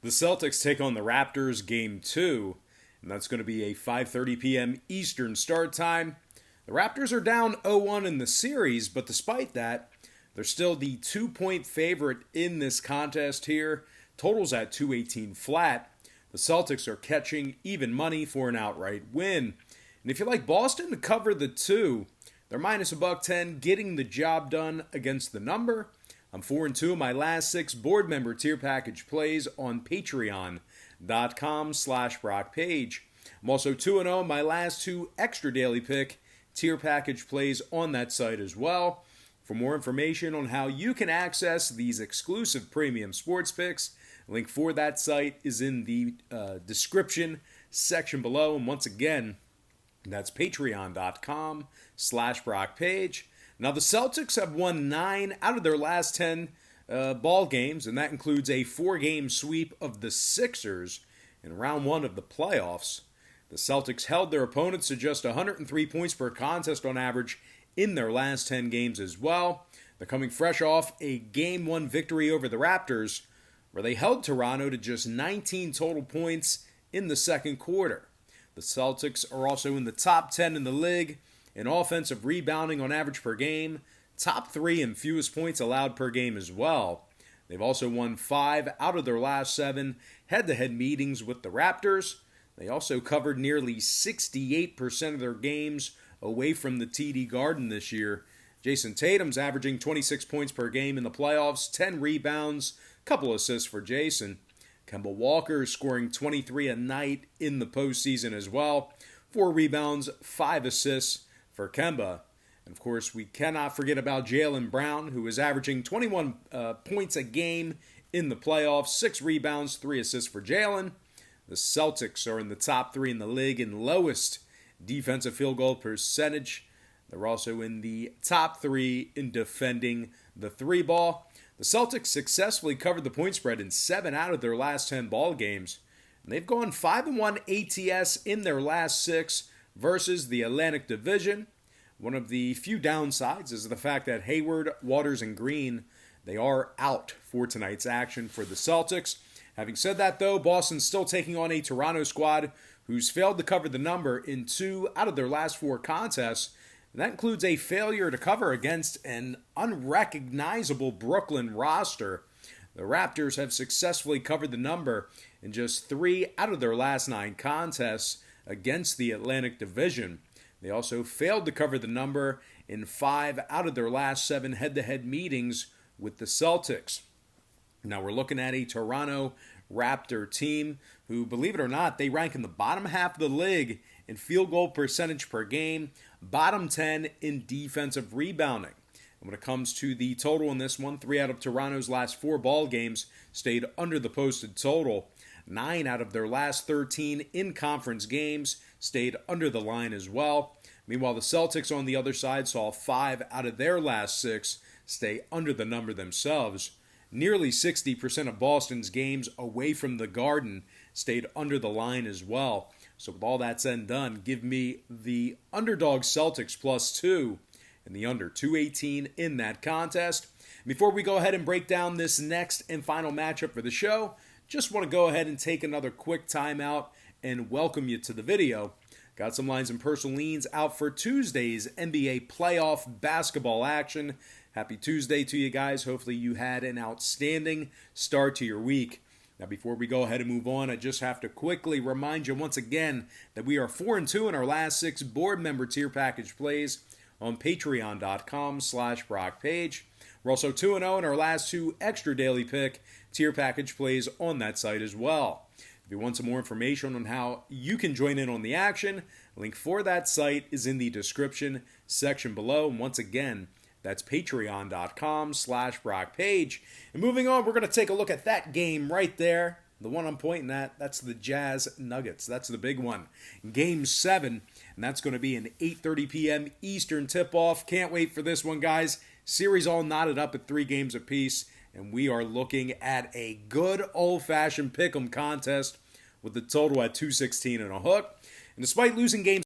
The Celtics take on the Raptors game 2, and that's going to be a 5:30 p.m. Eastern start time. The Raptors are down 0-1 in the series, but despite that, they're still the 2-point favorite in this contest here. Totals at 218 flat. The Celtics are catching even money for an outright win. And if you like Boston to cover the 2, they're minus $110, getting the job done against the number. I'm 4-2 in my last 6 board member tier package plays on patreon.com/BrockPage. I'm also 2-0 in my last 2 extra daily pick tier package plays on that site as well. For more information on how you can access these exclusive premium sports picks, link for that site is in the description section below. And once again, that's patreon.com/BrockPage. Now, the Celtics have won 9 out of their last 10 ball games, and that includes a 4-game sweep of the Sixers in round 1 of the playoffs. The Celtics held their opponents to just 103 points per contest on average in their last 10 games as well. They're coming fresh off a Game 1 victory over the Raptors, where they held Toronto to just 19 total points in the second quarter. The Celtics are also in the top 10 in the league in offensive rebounding on average per game, top 3 in fewest points allowed per game as well. They've also won 5 out of their last 7 head-to-head meetings with the Raptors. They also covered nearly 68% of their games away from the TD Garden this year. Jason Tatum's averaging 26 points per game in the playoffs, 10 rebounds, couple assists for Jason. Kemba Walker is scoring 23 a night in the postseason as well. 4 rebounds, 5 assists for Kemba. And of course, we cannot forget about Jaylen Brown, who is averaging 21 points a game in the playoffs, 6 rebounds, 3 assists for Jaylen. The Celtics are in the top 3 in the league in lowest defensive field goal percentage. They're also in the top 3 in defending the 3-ball. The Celtics successfully covered the point spread in 7 out of their last 10 ball games. And they've gone 5-1 ATS in their last 6 versus the Atlantic Division. One of the few downsides is the fact that Hayward, Waters, and Green, they are out for tonight's action for the Celtics. Having said that, though, Boston's still taking on a Toronto squad who's failed to cover the number in 2 out of their last 4 contests. And that includes a failure to cover against an unrecognizable Brooklyn roster. The Raptors have successfully covered the number in just 3 out of their last 9 contests against the Atlantic Division. They also failed to cover the number in 5 out of their last 7 head-to-head meetings with the Celtics. Now we're looking at a Toronto Raptor team who, believe it or not, they rank in the bottom half of the league in field goal percentage per game, bottom 10 in defensive rebounding. And when it comes to the total in this one, 3 out of Toronto's last 4 ball games stayed under the posted total. 9 out of their last 13 in-conference games stayed under the line as well. Meanwhile, the Celtics on the other side saw 5 out of their last 6 stay under the number themselves. Nearly 60% of Boston's games away from the Garden stayed under the line as well. So with all that said and done, give me the Underdog Celtics +2 and the under 218 in that contest. Before we go ahead and break down this next and final matchup for the show, just want to go ahead and take another quick timeout and welcome you to the video. Got some lines and personal leans out for Tuesday's NBA playoff basketball action. Happy Tuesday to you guys. Hopefully you had an outstanding start to your week. Now, before we go ahead and move on, I just have to quickly remind you once again that we are 4-2 in our last 6 board member tier package plays on patreon.com/BrockPage. We're also 2-0 in our last 2 extra daily pick tier package plays on that site as well. If you want some more information on how you can join in on the action, link for that site is in the description section below. And once again, that's patreon.com/BrockPage. And moving on, we're going to take a look at that game right there. The one I'm pointing at, that's the Jazz Nuggets. That's the big one. Game 7, and that's going to be an 8:30 p.m. Eastern tip-off. Can't wait for this one, guys. Series all knotted up at 3 games apiece, and we are looking at a good old-fashioned pick'em contest with the total at 216 and a hook. And despite losing game